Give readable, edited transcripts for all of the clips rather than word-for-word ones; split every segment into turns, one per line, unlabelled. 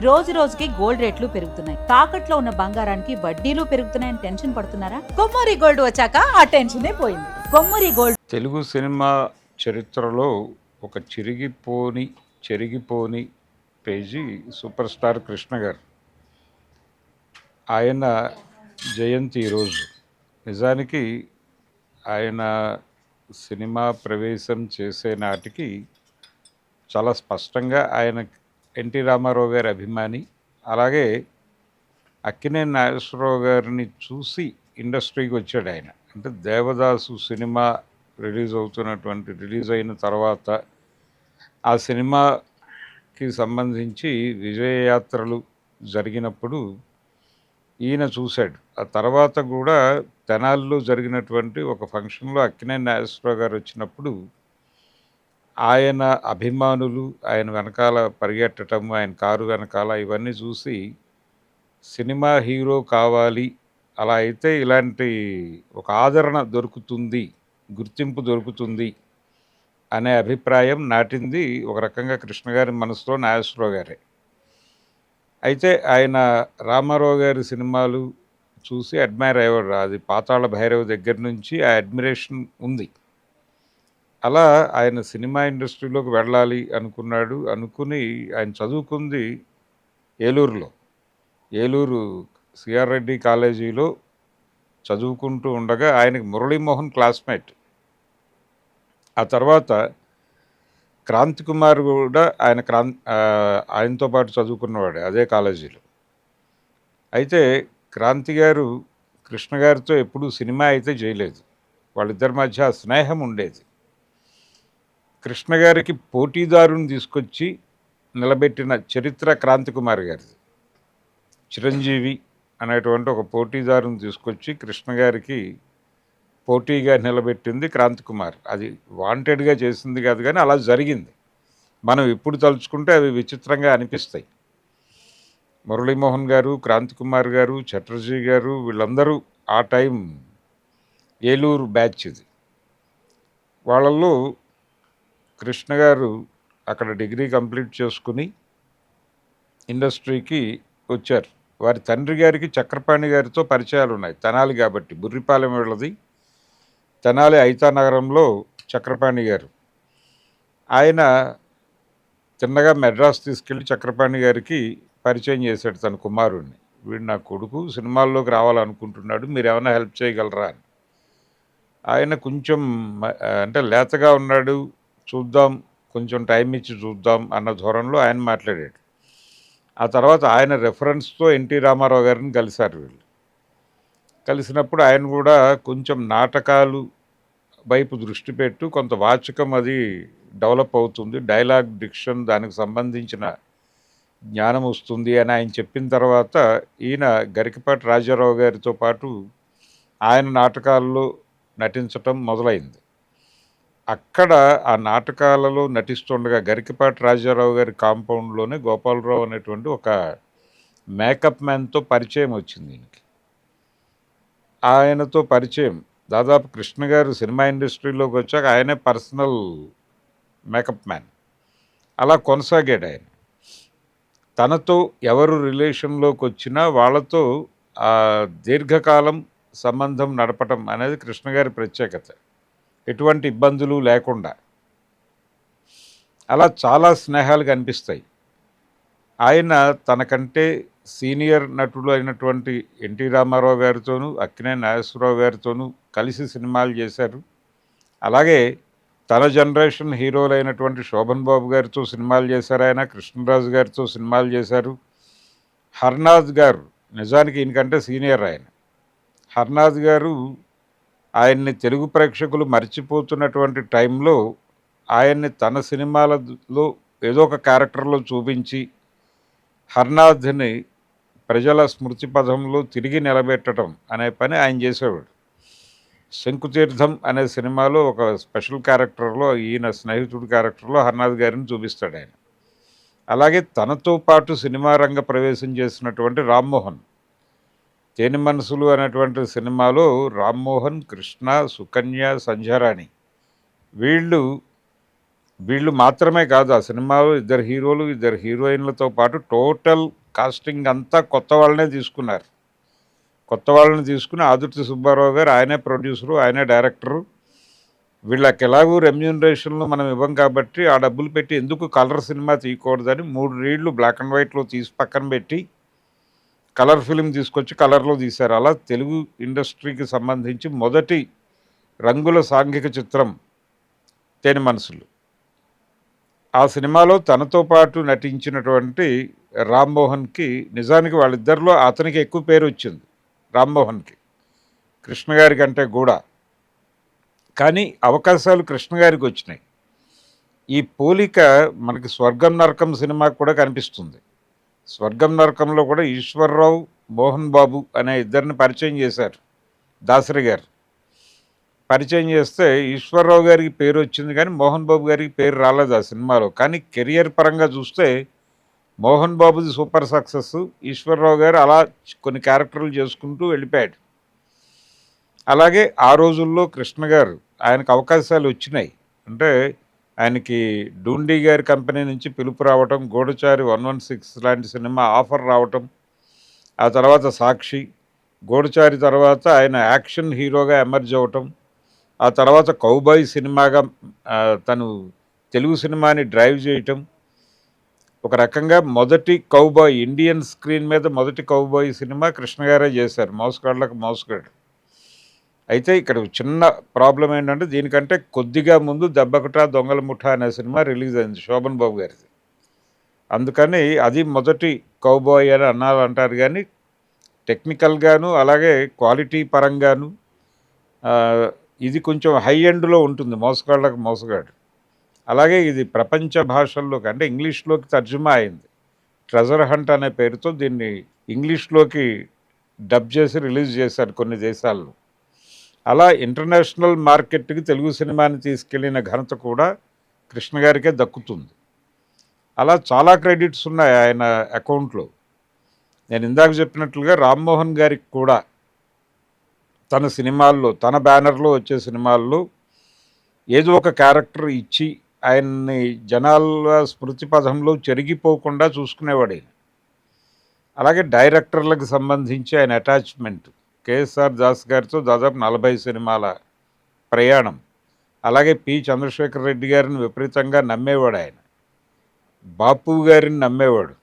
రోజు రోజుకి గోల్డ్ రేట్లు పెరుగుతున్నాయి. తాకట్లో ఉన్న బంగారానికి వడ్డీలు పెరుగుతున్నాయని టెన్షన్ పడుతున్నారా? కొమ్మూరి గోల్డ్ వచ్చాక ఆ టెన్షనే పోయింది. కొమ్మూరి గోల్డ్.
తెలుగు సినిమా చరిత్రలో ఒక చెరిగిపోని పేజీ సూపర్ స్టార్ కృష్ణ గారు. ఆయన జయంతి ఈరోజు. నిజానికి ఆయన సినిమా ప్రవేశం చేసే నాటికి చాలా స్పష్టంగా ఆయన ఎన్టీ రామారావు గారి అభిమాని. అలాగే అక్కినేని నాగేశ్వరరావు గారిని చూసి ఇండస్ట్రీకి వచ్చాడు ఆయన. అంటే దేవదాసు సినిమా రిలీజ్ అయిన తర్వాత ఆ సినిమాకి సంబంధించి విజయయాత్రలు జరిగినప్పుడు ఈయన చూశాడు. ఆ తర్వాత కూడా తెనాలిలో జరిగినటువంటి ఒక ఫంక్షన్లో అక్కినేని నాగేశ్వరరావు గారు వచ్చినప్పుడు ఆయన అభిమానులు ఆయన వెనకాల పరిగెట్టడం, ఆయన కారు వెనకాల ఇవన్నీ చూసి సినిమా హీరో కావాలి, అలా అయితే ఇలాంటి ఒక ఆదరణ దొరుకుతుంది, గుర్తింపు దొరుకుతుంది అనే అభిప్రాయం నాటింది ఒక రకంగా కృష్ణ గారి మనసులో నాగేశ్వరరావు గారే. అయితే ఆయన రామారావు గారి సినిమాలు చూసి అడ్మైర్ అయ్యేవాడు. అది పాతాళ భైరవ దగ్గర నుంచి ఆ అడ్మిరేషన్ ఉంది. అలా ఆయన సినిమా ఇండస్ట్రీలోకి వెళ్ళాలి అనుకుని ఆయన చదువుకుంది ఏలూరులో. ఏలూరు సిఆర్ రెడ్డి కాలేజీలో చదువుకుంటూ ఉండగా ఆయనకి మురళీమోహన్ క్లాస్మేట్. ఆ తర్వాత క్రాంతి కుమార్ కూడా ఆయనతో పాటు చదువుకున్నవాడే అదే కాలేజీలో. అయితే క్రాంతి గారు కృష్ణ గారితో ఎప్పుడూ సినిమా అయితే చేయలేదు. వాళ్ళిద్దరి మధ్య స్నేహం ఉండేది. కృష్ణ గారికి పోటీదారుని తీసుకొచ్చి నిలబెట్టిన చరిత్ర క్రాంతి కుమార్ గారిది. చిరంజీవి అనేటువంటి ఒక పోటీదారుని తీసుకొచ్చి కృష్ణ గారికి పోటీగా నిలబెట్టింది క్రాంతి కుమార్. అది వాంటెడ్గా చేసింది కాదు, కానీ అలా జరిగింది. మనం ఇప్పుడు తలుచుకుంటే అవి విచిత్రంగా అనిపిస్తాయి. మురళీమోహన్ గారు, క్రాంతి కుమార్ గారు, చటర్జీ గారు వీళ్ళందరూ ఆ టైం ఏలూరు బ్యాచ్ ఇది. వాళ్ళల్లో కృష్ణ గారు అక్కడ డిగ్రీ కంప్లీట్ చేసుకుని ఇండస్ట్రీకి వచ్చారు. వారి తండ్రి గారికి చక్రపాణి గారితో పరిచయాలు ఉన్నాయి. తెనాలి కాబట్టి, బుర్రిపాలెం వీళ్ళది. తెనాలి ఐతానగరంలో చక్రపాణి గారు. ఆయన చిన్నగా మెడ్రాస్ తీసుకెళ్ళి చక్రపాణి గారికి పరిచయం చేశాడు తన కుమారుడిని. వీడు నా కొడుకు సినిమాల్లోకి రావాలనుకుంటున్నాడు, మీరు ఏమైనా హెల్ప్ చేయగలరా అని. ఆయన కొంచెం అంటే లేతగా ఉన్నాడు, చూద్దాం, కొంచెం టైం ఇచ్చి చూద్దాం అన్న ధోరణిలో ఆయన మాట్లాడాడు. ఆ తర్వాత ఆయన రెఫరెన్స్తో ఎన్టీ రామారావు గారిని కలిశారు వీళ్ళు. కలిసినప్పుడు ఆయన కూడా కొంచెం నాటకాలు వైపు దృష్టి పెట్టు, కొంత వాచకం అది డెవలప్ అవుతుంది, డైలాగ్ డిక్షన్ దానికి సంబంధించిన జ్ఞానం వస్తుంది అని ఆయన చెప్పిన తర్వాత ఈయన గరికపాటి రాజారావు గారితో పాటు ఆయన నాటకాల్లో నటించటం మొదలైంది. అక్కడ ఆ నాటకాలలో నటిస్తుండగా గరికపాటి రాజారావు గారి కాంపౌండ్లోనే గోపాలరావు అనేటువంటి ఒక మేకప్ మ్యాన్తో పరిచయం వచ్చింది ఈయనకి. ఆయనతో పరిచయం దాదాపు కృష్ణ గారు సినిమా ఇండస్ట్రీలోకి వచ్చాక ఆయనే పర్సనల్ మేకప్ మ్యాన్. అలా కొనసాగాడు ఆయన. తనతో ఎవరు రిలేషన్లోకి వచ్చినా వాళ్ళతో దీర్ఘకాలం సంబంధం నడపటం అనేది కృష్ణ గారి ప్రత్యేకత. ఎటువంటి ఇబ్బందులు లేకుండా అలా చాలా స్నేహాలు కనిపిస్తాయి. ఆయన తనకంటే సీనియర్ నటుడు అయినటువంటి ఎన్టీ రామారావు గారితోనూ అక్కినేని నాగేశ్వరరావు గారితోనూ కలిసి సినిమాలు చేశారు. అలాగే తన జనరేషన్ హీరోలైనటువంటి శోభన్ బాబు గారితో సినిమాలు చేశారు. ఆయన కృష్ణరాజు గారితో సినిమాలు చేశారు. హర్నాథ్ గారు నిజానికి ఈయనకంటే సీనియర్ ఆయన. హర్నాథ్ గారు ఆయన్ని తెలుగు ప్రేక్షకులు మర్చిపోతున్నటువంటి టైంలో ఆయన్ని తన సినిమాలలో ఏదో ఒక క్యారెక్టర్లో చూపించి హర్నాథ్ని ప్రజల స్మృతి పథంలో తిరిగి నిలబెట్టడం అనే పని ఆయన చేసేవాడు. శంకుతీర్థం అనే సినిమాలో ఒక స్పెషల్ క్యారెక్టర్లో, ఈయన స్నేహితుడి క్యారెక్టర్లో హర్నాథ్ గారిని చూపిస్తాడు ఆయన. అలాగే తనతో పాటు సినిమా రంగ ప్రవేశం చేసినటువంటి రామ్మోహన్, తేనె మనసులు అనేటువంటి సినిమాలో రామ్మోహన్, కృష్ణ, సుకన్య, సంధ్యారాణి వీళ్ళు వీళ్ళు మాత్రమే కాదు, ఆ సినిమాలో 2 హీరోలు, 2 హీరోయిన్లతో పాటు టోటల్ కాస్టింగ్ అంతా కొత్త వాళ్ళనే తీసుకున్నారు. కొత్త వాళ్ళని తీసుకుని ఆదుర్తి సుబ్బారావు గారు ఆయనే ప్రొడ్యూసరు, ఆయనే డైరెక్టరు. వీళ్ళకి ఎలాగూ రెమ్యూనరేషన్లు మనం ఇవ్వం కాబట్టి ఆ డబ్బులు పెట్టి ఎందుకు కలర్ సినిమా తీయకూడదని 3 రీళ్లు బ్లాక్ అండ్ వైట్లో తీసి పక్కన పెట్టి కలర్ ఫిలిం తీసుకొచ్చి కలర్లో తీశారు. అలా తెలుగు ఇండస్ట్రీకి సంబంధించి మొదటి రంగుల సాంఘిక చిత్రం తేనె మనసులు. ఆ సినిమాలో తనతో పాటు నటించినటువంటి రామ్మోహన్కి, నిజానికి వాళ్ళిద్దరిలో అతనికి ఎక్కువ పేరు వచ్చింది రామ్మోహన్కి, కృష్ణ గారి కంటే కూడా. కానీ అవకాశాలు కృష్ణ గారికి వచ్చినాయి. ఈ పోలిక మనకి స్వర్గం నరకం సినిమాకు కూడా కనిపిస్తుంది. స్వర్గం నరకంలో కూడా ఈశ్వర్రావు, మోహన్ బాబు అనే ఇద్దరిని పరిచయం చేశారు దాసరి గారు. పరిచయం చేస్తే ఈశ్వర్రావు గారికి పేరు వచ్చింది కానీ మోహన్ బాబు గారికి పేరు రాలేదు ఆ సినిమాలో. కానీ కెరియర్ పరంగా చూస్తే మోహన్ బాబుది సూపర్ సక్సెస్, ఈశ్వర్రావు గారు అలా కొన్ని క్యారెక్టర్లు చేసుకుంటూ వెళ్ళిపోయాడు. అలాగే ఆ రోజుల్లో కృష్ణ గారు ఆయనకు అవకాశాలు వచ్చినాయి. అంటే ఆయనకి డూండి గారి కంపెనీ నుంచి పిలుపు రావటం, గూఢచారి 116 లాంటి సినిమా ఆఫర్ రావటం, ఆ తర్వాత సాక్షి, గూఢచారి తర్వాత ఆయన యాక్షన్ హీరోగా ఎమర్జ్ అవ్వటం, ఆ తర్వాత కౌబాయ్ సినిమాగా తను తెలుగు సినిమాని డ్రైవ్ చేయటం. ఒక రకంగా మొదటి కౌబాయ్, ఇండియన్ స్క్రీన్ మీద మొదటి కౌబాయ్ సినిమా కృష్ణ గారే చేశారు, మోసగాళ్ళకు మోసగాడు. అయితే ఇక్కడ చిన్న ప్రాబ్లం ఏంటంటే దీనికంటే కొద్దిగా ముందు దెబ్బకుట దొంగల ముఠా అనే సినిమా రిలీజ్ అయింది శోభన్ బాబు గారిది. అందుకని అది మొదటి కౌబాయ్ అని అన్నారంటారు. కానీ టెక్నికల్గాను అలాగే క్వాలిటీ పరంగాను ఇది కొంచెం హై ఎండ్లో ఉంటుంది, మోసగాళ్ళకు మోసగాడు. అలాగే ఇది ప్రపంచ భాషల్లోకి అంటే ఇంగ్లీష్లోకి తర్జుమా అయింది. ట్రెజర్ హంట్ అనే పేరుతో దీన్ని ఇంగ్లీష్లోకి డబ్ చేసి రిలీజ్ చేశారు కొన్ని దేశాల్లో. అలా ఇంటర్నేషనల్ మార్కెట్కి తెలుగు సినిమాని తీసుకెళ్లిన ఘనత కూడా కృష్ణ గారికే దక్కుతుంది. అలా చాలా క్రెడిట్స్ ఉన్నాయి ఆయన అకౌంట్లో. నేను ఇందాక చెప్పినట్లుగా రామ్మోహన్ గారికి కూడా తన సినిమాల్లో, తన బ్యానర్లో వచ్చే సినిమాల్లో ఏదో ఒక క్యారెక్టర్ ఇచ్చి ఆయన్ని జనాల స్మృతి పథంలో చెరిగిపోకుండా చూసుకునేవాడు ఆయన. అలాగే డైరెక్టర్లకు సంబంధించి ఆయన అటాచ్మెంట్, కేఎస్ఆర్ దాస్ గారితో దాదాపు 40 సినిమాల ప్రయాణం. అలాగే పి చంద్రశేఖర్ రెడ్డి గారిని విపరీతంగా నమ్మేవాడు ఆయన, బాపు గారిని నమ్మేవాడు.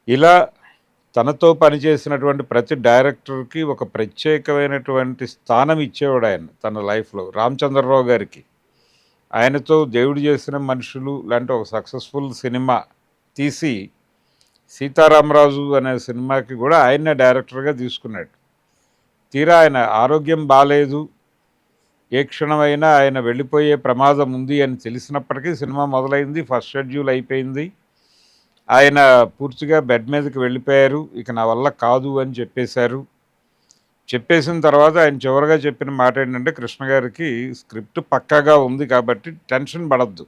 ఇలా తనతో పనిచేసినటువంటి ప్రతి డైరెక్టర్కి ఒక ప్రత్యేకమైనటువంటి స్థానం ఇచ్చేవాడు ఆయన తన లైఫ్లో. రామచంద్రరావు గారికి ఆయనతో దేవుడు చేసిన మనుషులు లాంటి ఒక సక్సెస్ఫుల్ సినిమా తీసి సీతారామరాజు అనే సినిమాకి కూడా ఆయన్నే డైరెక్టర్గా తీసుకున్నాడు. తీరా ఆయన ఆరోగ్యం బాగాలేదు, ఏ క్షణమైనా ఆయన వెళ్ళిపోయే ప్రమాదం ఉంది అని తెలిసినప్పటికీ సినిమా మొదలైంది, ఫస్ట్ షెడ్యూల్ అయిపోయింది, ఆయన పూర్తిగా బెడ్ మీదకి వెళ్ళిపోయారు. ఇక నా వల్ల కాదు అని చెప్పేశారు. చెప్పేసిన తర్వాత ఆయన చివరిగా చెప్పిన మాట ఏంటంటే, కృష్ణ గారికి స్క్రిప్ట్ పక్కాగా ఉంది కాబట్టి టెన్షన్ పడద్దు,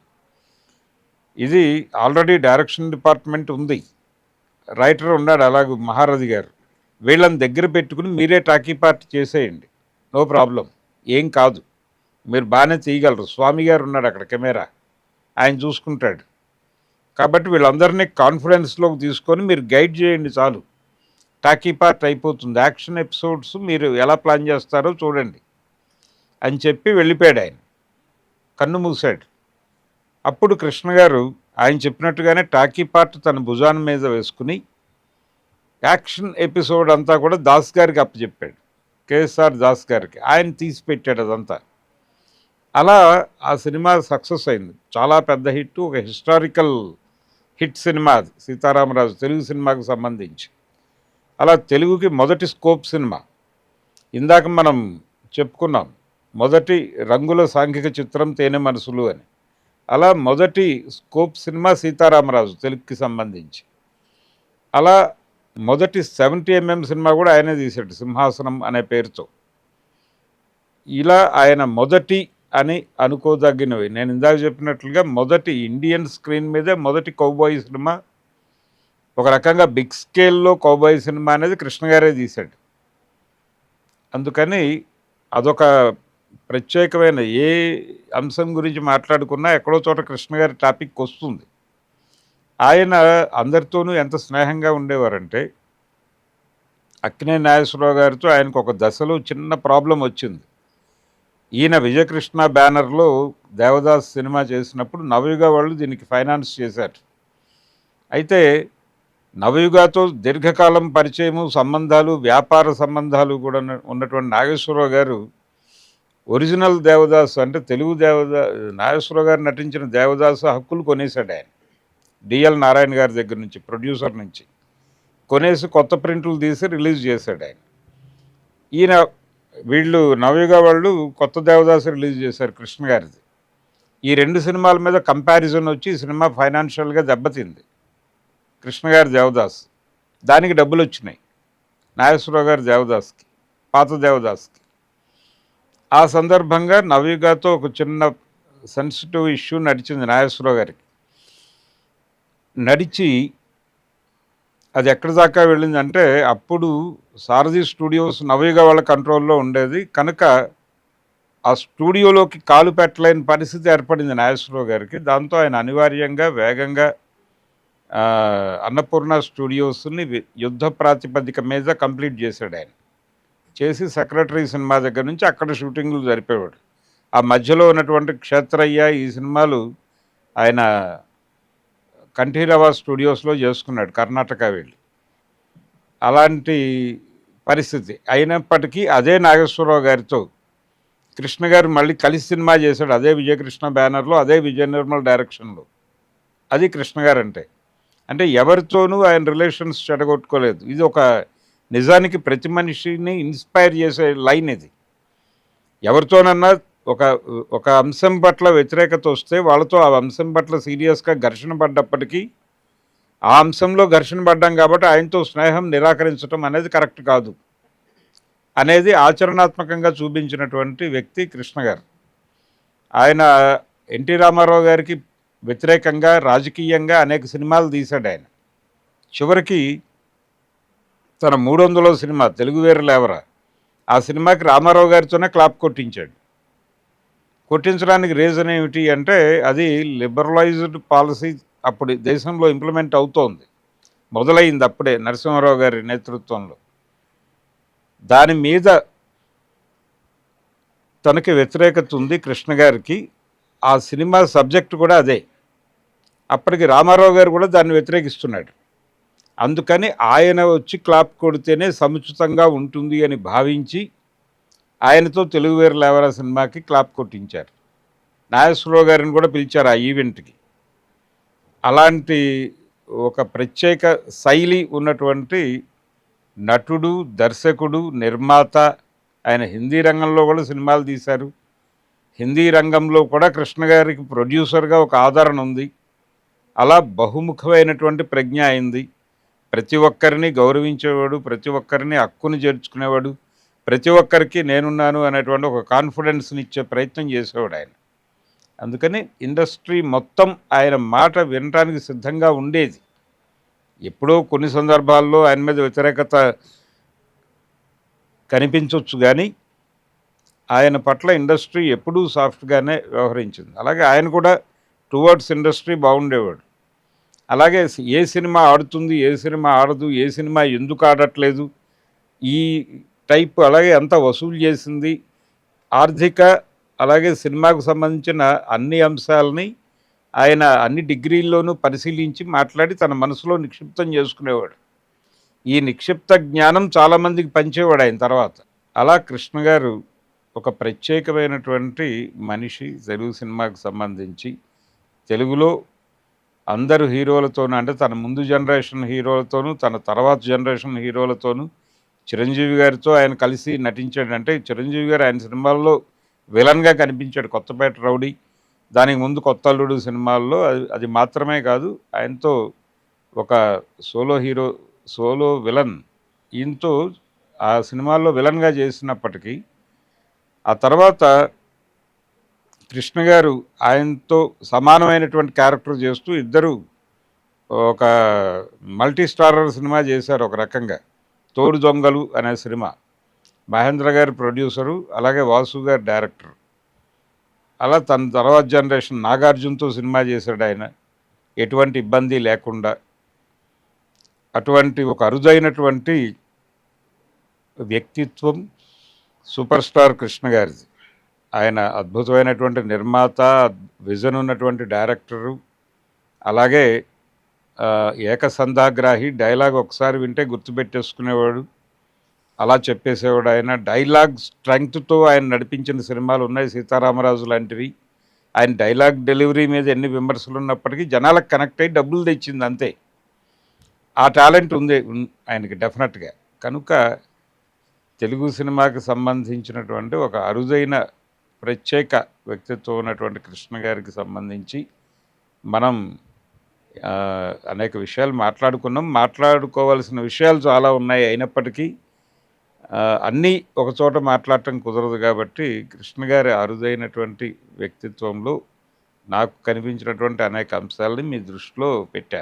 ఇది ఆల్రెడీ డైరెక్షన్ డిపార్ట్మెంట్ ఉంది, రైటర్ ఉన్నాడు అలాగే మహారథి గారు, వీళ్ళని దగ్గర పెట్టుకుని మీరే టాకీ పార్ట్ చేసేయండి, నో ప్రాబ్లం, ఏం కాదు, మీరు బాగానే తీయగలరు, స్వామి గారు ఉన్నాడు అక్కడ కెమెరా, ఆయన చూసుకుంటాడు, కాబట్టి వీళ్ళందరినీ కాన్ఫిడెన్స్లోకి తీసుకొని మీరు గైడ్ చేయండి చాలు, టాకీ పార్ట్ అయిపోతుంది, యాక్షన్ ఎపిసోడ్స్ మీరు ఎలా ప్లాన్ చేస్తారో చూడండి అని చెప్పి వెళ్ళిపోయాడు ఆయన, కన్ను మూసాడు. అప్పుడు కృష్ణ గారు ఆయన చెప్పినట్టుగానే టాకీ పార్ట్ తన భుజాన మీద వేసుకుని యాక్షన్ ఎపిసోడ్ అంతా కూడా దాస్ గారికి అప్పచెప్పాడు, కేఎస్ఆర్ దాస్ గారికి, ఆయన తీసి పెట్టాడు అదంతా. అలా ఆ సినిమా సక్సెస్ అయింది, చాలా పెద్ద హిట్, ఒక హిస్టారికల్ హిట్ సినిమా అది సీతారామరాజు తెలుగు సినిమాకు సంబంధించి. అలా తెలుగుకి మొదటి స్కోప్ సినిమా, ఇందాక మనం చెప్పుకున్నాం మొదటి రంగుల సాంఘిక చిత్రం తేనె మనసులు అని, అలా మొదటి స్కోప్ సినిమా సీతారామరాజు తెలుగుకి సంబంధించి. అలా మొదటి 70mm సినిమా కూడా ఆయనే తీశాడు, సింహాసనం అనే పేరుతో. ఇలా ఆయన మొదటి అని అనుకోదగినవి, నేను ఇందాక చెప్పినట్లుగా మొదటి ఇండియన్ స్క్రీన్ మీదే మొదటి కౌబాయ్ సినిమా, ఒక రకంగా బిగ్ స్కేల్లో కౌబాయ్ సినిమా అనేది కృష్ణ గారే తీశాడు. అందుకని అదొక ప్రత్యేకమైన ఏ అంశం గురించి మాట్లాడుకున్నా ఎక్కడో చోట కృష్ణ గారి టాపిక్ వస్తుంది. ఆయన అందరితోనూ ఎంత స్నేహంగా ఉండేవారంటే, అక్కినేని నాగేశ్వరరావు గారితో ఆయనకు ఒక దశలో చిన్న ప్రాబ్లం వచ్చింది. ఈయన విజయకృష్ణ బ్యానర్‌లో 'దేవదాస్' సినిమా చేసినప్పుడు నవయుగ వాళ్ళు దీనికి ఫైనాన్స్ చేశారు. అయితే నవయుగతో దీర్ఘకాలం పరిచయము, సంబంధాలు, వ్యాపార సంబంధాలు కూడా ఉన్నటువంటి నాగేశ్వరరావు గారు ఒరిజినల్ 'దేవదాస్' అంటే తెలుగు నాగేశ్వరరావు గారు నటించిన 'దేవదాస్' హక్కులు కొనేశాడు ఆయన. డిఎల్ నారాయణ గారి దగ్గర నుంచి, ప్రొడ్యూసర్ నుంచి కొనేసి కొత్త ప్రింట్లు తీసి రిలీజ్ చేశాడు ఆయన. ఈయన వీళ్ళు నవయుగ వాళ్ళు కొత్త 'దేవదాస్' రిలీజ్ చేశారు కృష్ణ గారిది. ఈ 2 సినిమాల మీద కంపారిజన్ వచ్చి ఈ సినిమా ఫైనాన్షియల్గా దెబ్బతింది. కృష్ణ గారి 'దేవదాస్' దానికి డబ్బులు వచ్చినాయి, నాగేశ్వరరావు గారి 'దేవదాస్'కి, పాత 'దేవదాస్'కి. ఆ సందర్భంగా నవయుగతో ఒక చిన్న సెన్సిటివ్ ఇష్యూ నడిచింది నాగేశ్వరరావు గారికి. నడిచి అది ఎక్కడి దాకా వెళ్ళిందంటే, అప్పుడు సారథి స్టూడియోస్ నవయుగ వాళ్ళ కంట్రోల్లో ఉండేది కనుక ఆ స్టూడియోలోకి కాలు పెట్టలేని పరిస్థితి ఏర్పడింది నాగేశ్వరరావు గారికి. దాంతో ఆయన అనివార్యంగా వేగంగా అన్నపూర్ణ స్టూడియోస్ని యుద్ధ ప్రాతిపదిక మీద కంప్లీట్ చేశాడు ఆయన. చేసి సెక్రటరీ సినిమా దగ్గర నుంచి అక్కడ షూటింగ్లు జరిపేవాడు. ఆ మధ్యలో ఉన్నటువంటి క్షేత్రయ్య ఈ సినిమాలు ఆయన కంఠీరవ స్టూడియోస్లో చేసుకున్నాడు కర్ణాటక వెళ్ళి. అలాంటి పరిస్థితి అయినప్పటికీ అదే నాగేశ్వరరావు గారితో కృష్ణ గారు మళ్ళీ కలిసి సినిమా చేశాడు. అదే విజయకృష్ణ బ్యానర్లో, అదే విజయ నిర్మల్ డైరెక్షన్లో. అది కృష్ణ గారు అంటే ఎవరితోనూ ఆయన రిలేషన్స్ చెడగొట్టుకోలేదు. ఇది ఒక నిజానికి ప్రతి మనిషిని ఇన్స్పైర్ చేసే లైన్ ఇది. ఎవరితోనన్నా ఒక అంశం పట్ల వ్యతిరేకత వస్తే వాళ్ళతో ఆ అంశం పట్ల సీరియస్గా ఘర్షణ పడ్డప్పటికీ ఆ అంశంలో ఘర్షణ పడ్డాం కాబట్టి ఆయనతో స్నేహం నిరాకరించడం అనేది కరెక్ట్ కాదు అనేది ఆచరణాత్మకంగా చూపించినటువంటి వ్యక్తి కృష్ణ గారు. ఆయన ఎన్టీ రామారావు గారికి వ్యతిరేకంగా రాజకీయంగా అనేక సినిమాలు తీశాడు ఆయన. చివరికి తన 300వ సినిమా తెలుగు వేరు లేవరా, ఆ సినిమాకి రామారావు గారితోనే క్లాప్ కొట్టించాడు. కొట్టించడానికి రీజన్ ఏమిటి అంటే, అది లిబరలైజ్డ్ పాలసీ అప్పుడు దేశంలో ఇంప్లిమెంట్ అవుతోంది, మొదలైంది అప్పుడే నరసింహారావు గారి నేతృత్వంలో. దాని మీద తనకి వ్యతిరేకత ఉంది కృష్ణ గారికి. ఆ సినిమా సబ్జెక్ట్ కూడా అదే. అప్పటికి రామారావు గారు కూడా దాన్ని వ్యతిరేకిస్తున్నాడు. అందుకని ఆయన వచ్చి క్లాప్ కొడితేనే సముచితంగా ఉంటుంది అని భావించి ఆయనతో తెలుగు వేరు లేవరా సినిమాకి క్లాప్ కొట్టించారు. నాగేశ్వరరావు గారిని కూడా పిలిచారు ఆ ఈవెంట్కి. అలాంటి ఒక ప్రత్యేక శైలి ఉన్నటువంటి నటుడు, దర్శకుడు, నిర్మాత. ఆయన హిందీ రంగంలో కూడా సినిమాలు తీశారు. హిందీ రంగంలో కూడా కృష్ణ గారికి ప్రొడ్యూసర్గా ఒక ఆదరణ ఉంది. అలా బహుముఖమైనటువంటి ప్రజ్ఞ అయింది. ప్రతి ఒక్కరిని గౌరవించేవాడు, ప్రతి ఒక్కరిని హక్కుని చేర్చుకునేవాడు, ప్రతి ఒక్కరికి నేనున్నాను అనేటువంటి ఒక కాన్ఫిడెన్స్ని ఇచ్చే ప్రయత్నం చేసేవాడు ఆయన. అందుకని ఇండస్ట్రీ మొత్తం ఆయన మాట వినడానికి సిద్ధంగా ఉండేది. ఎప్పుడో కొన్ని సందర్భాల్లో ఆయన మీద వ్యతిరేకత కనిపించవచ్చు, కానీ ఆయన పట్ల ఇండస్ట్రీ ఎప్పుడూ సాఫ్ట్గానే వ్యవహరించింది. అలాగే ఆయన కూడా టువర్డ్స్ ఇండస్ట్రీ బాగుండేవాడు. అలాగే ఏ సినిమా ఆడుతుంది, ఏ సినిమా ఆడదు, ఏ సినిమా ఎందుకు ఆడట్లేదు, ఈ టైప్, అలాగే ఎంత వసూలు చేసింది, ఆర్థిక అలాగే సినిమాకు సంబంధించిన అన్ని అంశాలని ఆయన అన్ని డిగ్రీల్లోనూ పరిశీలించి మాట్లాడి తన మనసులో నిక్షిప్తం చేసుకునేవాడు. ఈ నిక్షిప్త జ్ఞానం చాలామందికి పంచేవాడు ఆయన తర్వాత. అలా కృష్ణ గారు ఒక ప్రత్యేకమైనటువంటి మనిషి. తెలుగు సినిమాకు సంబంధించి తెలుగులో అందరు హీరోలతోనూ, అంటే తన ముందు జనరేషన్ హీరోలతోనూ, తన తర్వాత జనరేషన్ హీరోలతోనూ, చిరంజీవి గారితో ఆయన కలిసి నటించాడు. అంటే చిరంజీవి గారు ఆయన సినిమాల్లో విలన్గా కనిపించాడు. కొత్తపేట రౌడీ, దానికి ముందు కొత్త అల్లుడు సినిమాల్లో. అది మాత్రమే కాదు, ఆయనతో ఒక సోలో విలన్, ఈయనతో ఆ సినిమాల్లో విలన్గా చేసినప్పటికీ ఆ తర్వాత కృష్ణ గారు ఆయనతో సమానమైనటువంటి క్యారెక్టర్ చేస్తూ ఇద్దరు ఒక మల్టీ స్టారర్ సినిమా చేశారు. ఒక రకంగా తోడు దొంగలు అనే సినిమా. మహేంద్ర గారు ప్రొడ్యూసరు, అలాగే వాసు గారు డైరెక్టర్. అలా తన తర్వాత జనరేషన్ నాగార్జునతో సినిమా చేశాడు ఆయన, ఎటువంటి ఇబ్బంది లేకుండా. అటువంటి ఒక అరుదైనటువంటి వ్యక్తిత్వం సూపర్ స్టార్ కృష్ణ గారిది. ఆయన అద్భుతమైనటువంటి నిర్మాత, విజన్ ఉన్నటువంటి డైరెక్టరు, అలాగే ఏకసంధాగ్రాహి. డైలాగ్ ఒకసారి వింటే గుర్తుపెట్టేసుకునేవాడు, అలా చెప్పేసేవాడు ఆయన. డైలాగ్ స్ట్రెంగ్త్తో ఆయన నడిపించిన సినిమాలు ఉన్నాయి, సీతారామరాజు లాంటివి. ఆయన డైలాగ్ డెలివరీ మీద ఎన్ని విమర్శలు ఉన్నప్పటికీ జనాలకు కనెక్ట్ అయ్యి డబ్బులు తెచ్చింది అంతే. ఆ టాలెంట్ ఉంది ఆయనకి డెఫినెట్గా. కనుక తెలుగు సినిమాకి సంబంధించినటువంటి ఒక అరుదైన ప్రత్యేక వ్యక్తిత్వం ఉన్నటువంటి కృష్ణ గారికి సంబంధించి మనం అనేక విషయాలు మాట్లాడుకున్నాం. మాట్లాడుకోవాల్సిన విషయాలు చాలా ఉన్నాయి, అయినప్పటికీ అన్నీ ఒకచోట మాట్లాడటం కుదరదు. కాబట్టి కృష్ణ గారి అరుదైనటువంటి వ్యక్తిత్వంలో నాకు కనిపించినటువంటి అనేక అంశాలని మీ దృష్టిలో పెట్టాను.